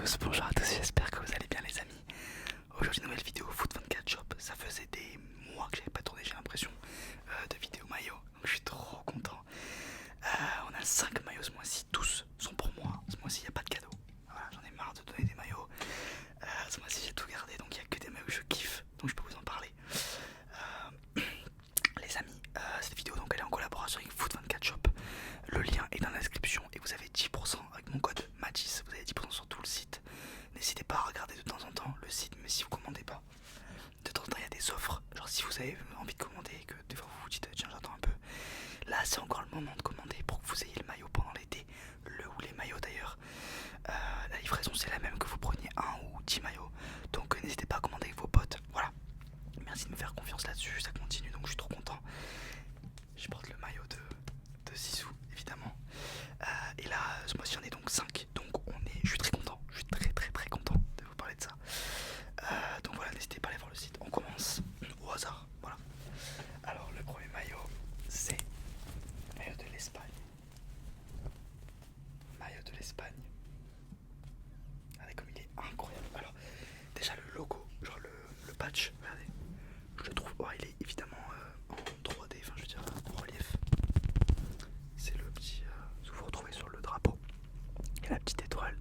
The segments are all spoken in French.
tous, bonjour à tous, j'espère que vous allez bien les amis. Aujourd'hui nouvelle vidéo Foot 24 Shop, ça faisait des mois que j'avais pas tourné j'ai l'impression de vidéo maillot, donc je suis trop content. On a 5 maillots ce mois-ci, tous sont pour moi, ce mois-ci il n'y a pas de cadeau. Voilà, j'en ai marre de donner des maillots, ce mois-ci j'ai tout gardé donc il n'y a que des maillots que je kiffe, donc je peux vous en parler. Les amis, cette vidéo donc elle est en collaboration avec Foot 24 Shop. Le lien est dans la description et vous avez 10% avec mon code MATIS, vous avez 10% sur tout le site. N'hésitez pas à regarder de temps en temps le site, mais si vous commandez pas, de temps en temps il y a des offres. Genre si vous avez envie de commander et que des fois vous vous dites tiens j'attends un peu, là c'est encore le moment de commander pour que vous ayez le maillot pendant l'été, le ou les maillots d'ailleurs. La livraison c'est la même que vous preniez un ou 10 maillots, donc n'hésitez pas à commander avec vos potes. Voilà, merci de me faire confiance là-dessus, ça continue donc je suis trop content. Je porte le maillot de Zizou évidemment. Et là ce mois-ci j'en ai donc 5, donc je suis très content, je suis très content de vous parler de ça. Donc voilà, n'hésitez pas à aller voir le site, on commence au hasard, voilà. Alors le premier maillot c'est le maillot de l'Espagne. Maillot de l'Espagne. Regardez comme il est incroyable. Alors déjà le logo, genre le patch, regardez, je le trouve, il est évidemment en 3D, enfin je veux dire en relief. C'est le petit, ce que vous retrouvez sur le drapeau. Il y a la petite étoile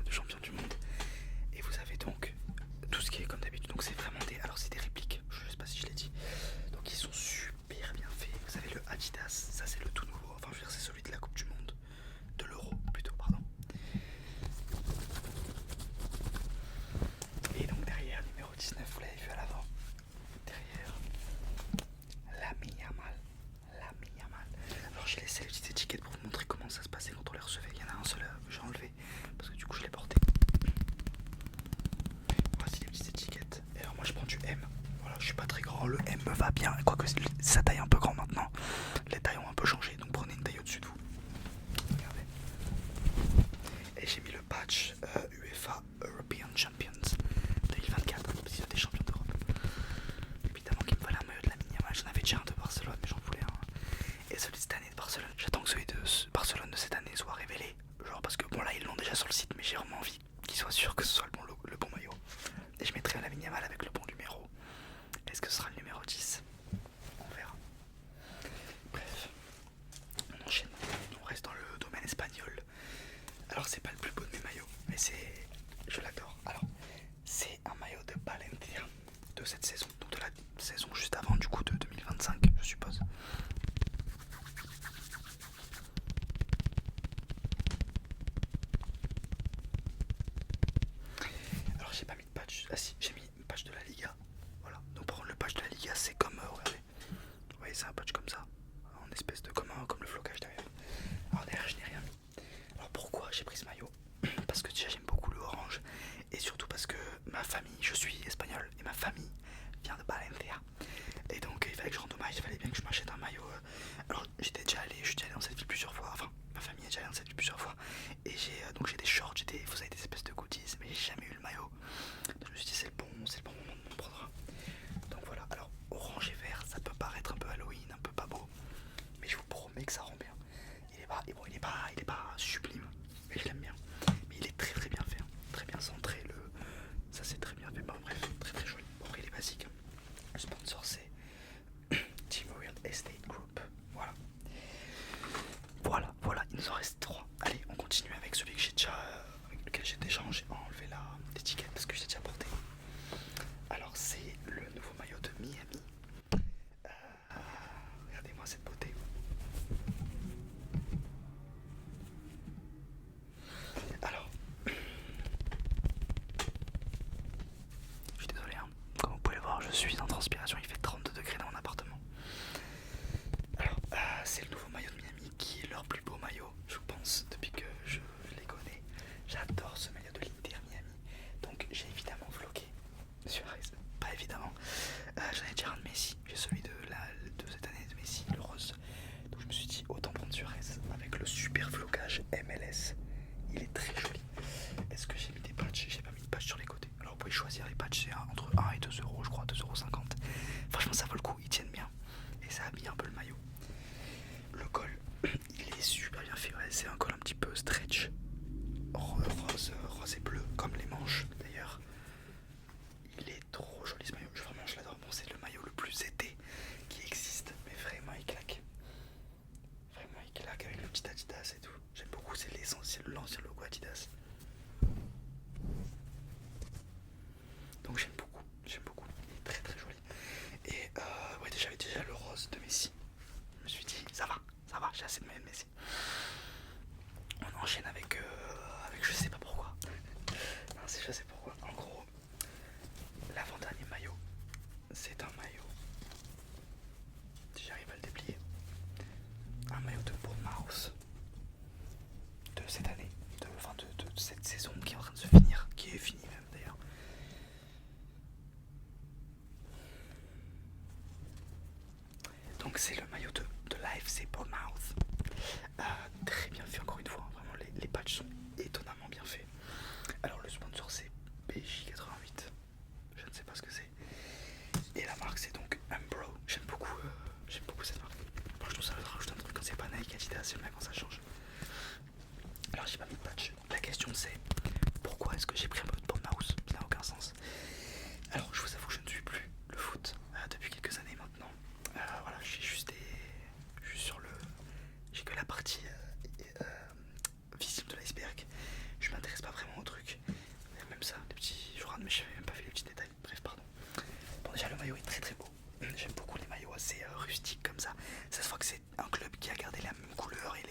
de champion du monde. Et vous avez donc tout ce qui est comme d'habitude. Donc c'est vraiment des, alors c'est des répliques, je sais pas si je l'ai dit. Donc ils sont super bien faits. Vous avez le Adidas, ça c'est le tout nouveau. Enfin je veux dire c'est celui de la Coupe du Monde, de l'Euro plutôt, pardon. Et donc derrière numéro 19, vous l'avez vu à l'avant. Derrière Lamine Yamal. Alors j'ai laissé les petites étiquettes pour vous montrer comment ça se passait quand on les recevait. Il y en a un seul que j'ai enlevé parce que du coup je l'ai porté. Voici les petites étiquettes. Et alors moi je prends du M. Voilà, je suis pas très grand, le M me va bien. Quoique sa taille est un peu grand maintenant. Les tailles ont un peu changé, donc prenez une taille au-dessus de vous. Regardez. Et j'ai mis le patch UEFA European Champions 2024, parce qu'il y a des champions d'Europe. Évidemment qu'il me fallait un maillot de Lamine Yamal. J'en avais déjà un de Barcelone, mais j'en voulais un. Et celui de cette année de Barcelone, j'attends que celui de Barcelone de cette année soit révélé. Genre parce que bon là ils l'ont déjà sur le site, mais j'ai vraiment envie qu'il soit sûr que ce soit le bon maillot. Et je mettrai un Lamine Yamal avec le bon numéro. Est-ce que ce sera le numéro 10? On verra. Bref, on enchaîne, on reste dans le domaine espagnol. Alors c'est pas le plus beau de mes maillots, mais je l'adore. Alors c'est un maillot de Valencia de cette saison, donc de la saison juste avant du coup de 2025 je suppose. Alors j'ai pas mis de patch, ah si j'ai mis une patch de la Liga. Voilà, donc par contre le patch de la Liga c'est comme, regardez, vous voyez c'est un patch comme ça, en espèce de comme le flocage derrière. Alors derrière je n'ai rien mis. Alors pourquoi j'ai pris ce maillot? Parce que déjà j'aime beaucoup le orange et surtout parce que ma famille, je suis espagnol et ma famille vient de Valencia. Et donc il fallait que je rende hommage, il fallait bien que je m'achète un maillot. Alors je suis déjà allé dans cette ville plusieurs fois, enfin ma famille est déjà allée dans cette ville plusieurs fois. Et j'ai des shorts, vous avez des espèces de goodies, mais j'ai jamais eu le maillot. Donc je me suis dit c'est le bon moment de m'en prendre un. Donc voilà, alors orange et vert, ça peut paraître un peu Halloween, un peu pas beau, mais je vous promets que ça rend bien. Il est pas sublime, mais je l'aime bien. Mais il est très bien fait, hein. Très bien centré, ça c'est très bien fait. Bon, bref, très joli. Bon, après il est basique. Le sponsor c'est Team Orient Estate Group. Voilà, il nous en reste 3. Allez, on continue avec celui avec lequel j'ai déjà enlevé l'étiquette parce que j'ai déjà porté. Alors c'est le nouveau maillot de Miami. Regardez-moi cette beauté. Alors, je suis désolé, hein. Comme vous pouvez le voir, je suis en transpiration, il fait 32 degrés dans mon appartement. Alors, c'est le nouveau maillot de Miami qui est leur plus beau maillot, je pense, depuis que je les connais. J'adore ce maillot de l'Inter Miami. Donc j'ai évidemment vlogué Suarez, pas évidemment. J'en ai déjà un de Messi, j'ai celui de cette année de Messi, le rose. Donc je me suis dit autant prendre Suarez avec le super flocage MLS. Il est très joli. Est-ce que j'ai mis des patchs? J'ai pas mis de patchs sur les côtés. Alors vous pouvez choisir les patchs, c'est entre 1 et 2 euros, je crois, 2,50 €. Franchement ça vaut le coup, ils tiennent bien. Et ça habille un peu le maillot. Le col, il est super bien fait, ouais. C'est un col un petit peu stretch, rose croisé bleu, comme les manches d'ailleurs. Il est trop joli ce maillot, vraiment je l'adore. Bon, c'est le maillot le plus été qui existe, mais vraiment il claque. Vraiment il claque avec le petit Adidas et tout. J'aime beaucoup, c'est l'ancien logo Adidas. Donc j'aime beaucoup, il est très très joli. Et ouais, j'avais déjà le rose de Messi. Je me suis dit, ça va, j'ai assez de maillots de Messi. On enchaîne avec je sais pas pourquoi. Non, je sais pourquoi. En gros, l'avant-dernier maillot, c'est un maillot. Si j'arrive à le déplier, un maillot de Bournemouth de cette année, de cette saison qui est en train de se finir, qui est finie même d'ailleurs. Donc c'est le maillot de l'AFC Bournemouth. Très bien fait encore une fois, vraiment les patchs sont étonnamment bien faits. Alors le sponsor c'est BJ88, je ne sais pas ce que c'est. Et la marque c'est donc Umbro. J'aime beaucoup cette marque. Moi je trouve ça rajouter un truc quand c'est pas Nike, Adidas, c'est bien quand ça change. Alors j'ai pas mis de patch. La question c'est pourquoi est-ce que j'ai pris un peu de Bournemouth? Ça n'a aucun sens. Alors je vous avoue que je ne suis plus le foot depuis quelques années maintenant. Voilà, j'ai que la partie visible de l'iceberg. Je m'intéresse pas vraiment au truc. Même ça, des petits. Je rate, mais je n'avais même pas fait les petits détails. Bref, pardon. Bon, déjà le maillot est très très beau. J'aime beaucoup les maillots assez rustiques comme ça. Ça se voit que c'est un club qui a gardé la même couleur et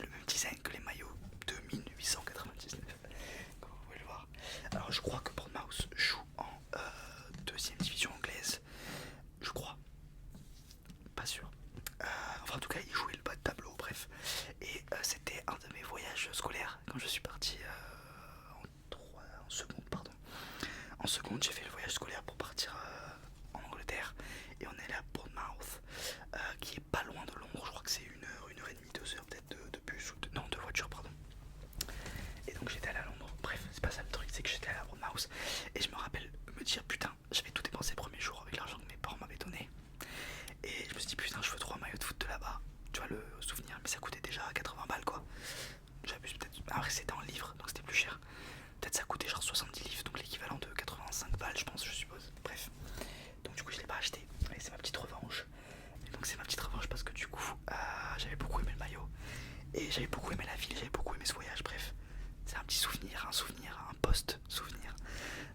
le même design que les maillots de 1899. Comme vous pouvez le voir. Alors je crois que Bournemouth joue en deuxième division anglaise. Je crois. Pas sûr. Enfin en tout cas il jouait le bas de tableau, bref. Et c'était un de mes voyages scolaires quand je suis parti en seconde, pardon. En seconde j'ai fait le voyage scolaire pour partir en Angleterre. Et on est allé à Bournemouth, qui est pas loin de Londres. Je crois que c'est 1 heure et demie, 2 heures peut-être de bus ou de voiture, pardon. Et donc j'étais allé à Londres. Bref, c'est pas ça le truc, c'est que j'étais allé à Bournemouth. Et je me rappelle me dire putain, j'avais tout dépensé le premier jour avec l'argent que mes parents m'avaient donné. Et je me suis dit putain, je veux trop un maillot de foot de là-bas. Tu vois le souvenir, mais ça coûtait déjà 80 balles quoi. J'abuse peut-être. Après c'était en livres, donc c'était plus cher. Peut-être ça coûtait genre 70 livres, donc l'équivalent de 85 balles je pense, je suppose. Bref. Donc du coup je l'ai pas acheté. Et c'est ma petite revanche. Et donc c'est ma petite revanche parce que du coup j'avais beaucoup aimé le maillot. Et j'avais beaucoup aimé la ville, j'avais beaucoup aimé ce voyage, bref. C'est un petit souvenir, un post-souvenir.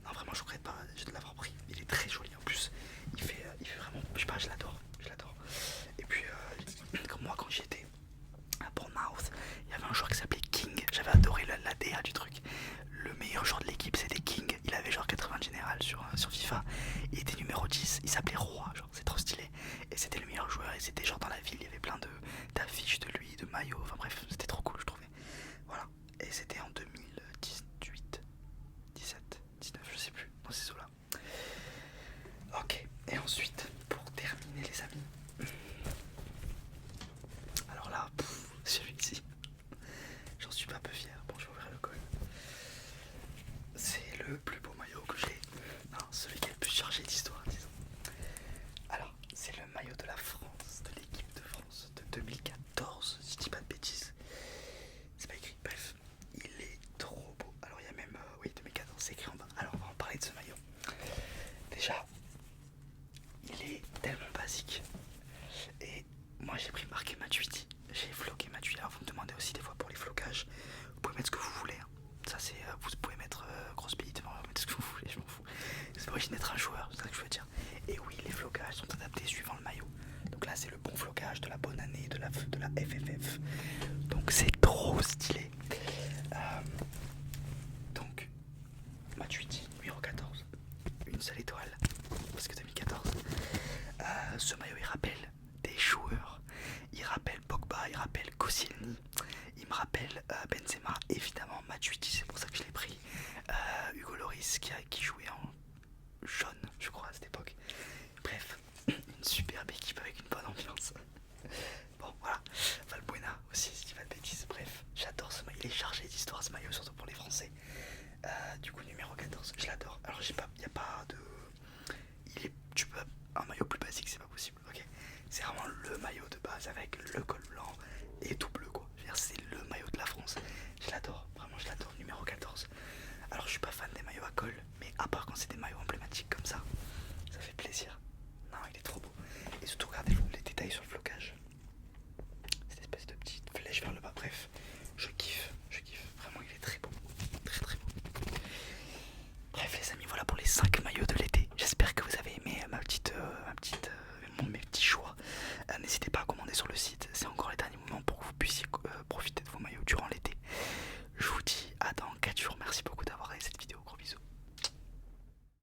Non vraiment je regrette pas de l'avoir pris. Il est très joli en plus. Il fait vraiment, je sais pas, je l'adore. Et puis comme moi quand j'y étais à Bournemouth, il y avait un joueur qui s'appelait King. J'avais adoré la DA du truc. Le meilleur joueur de l'équipe c'était King. Il avait genre 80 général sur FIFA. Il était numéro 10, il s'appelait Roi, genre c'est trop stylé. Et c'était le meilleur joueur et c'était genre dans la ville, il y avait plein d'affiches de lui, de maillots, enfin bref, c'était trop cool je trouvais. Voilà. Et c'était en 2018, 17, 19, je sais plus, dans ces eaux là. Ok, et ensuite, pour terminer les amis, alors là, celui-ci, j'en suis pas peu fier. Bon, je vais ouvrir le col. C'est le plus beau maillot que j'ai. Non, celui qui est le plus chargé d'histoire, disons. Alors, c'est le maillot de la France, de l'équipe de France de 2014, si je dis pas de bêtises. C'est pas écrit, bref, il est trop beau. Alors, il y a même, oui, 2014, c'est écrit en bas. Alors, on va en parler de ce maillot. Déjà, il est tellement basique. Et moi j'ai pris marqué Matuidi. J'ai floqué Matuidi. Alors vous me demandez aussi des fois pour les flocages. Vous pouvez mettre ce que vous voulez. Hein. Ça c'est. Vous pouvez mettre grosse bite, vous mettez ce que vous voulez, je m'en fous. C'est pas obligé d'être un joueur, c'est ça que je veux dire. Et oui, les flocages sont adaptés suivant le maillot. Donc là c'est le bon flocage de la bonne année de la FFF. Donc c'est trop stylé. Donc Matuidi, numéro 14. Une seule étoile. Parce que 2014. Ce maillot il rappelle des joueurs, il rappelle Pogba, il rappelle Koscielny, il me rappelle Benzema, évidemment Matuidi, c'est pour ça que je l'ai pris, Hugo Lloris qui jouait en jaune je crois à cette époque. Bref, une superbe équipe avec une bonne ambiance. Bon voilà, Valbuena aussi si je dis pas de bêtises. Bref, j'adore ce maillot, il est chargé d'histoire ce maillot, surtout pour les Français. Du coup numéro 14, je l'adore. Alors il n'y a pas de... Tu peux un maillot plus basique, c'est pas possible, ok. C'est vraiment le maillot de base avec le col blanc et tout bleu quoi. C'est le maillot de la France. Je l'adore, vraiment je l'adore, numéro 14. quand c'est des maillots en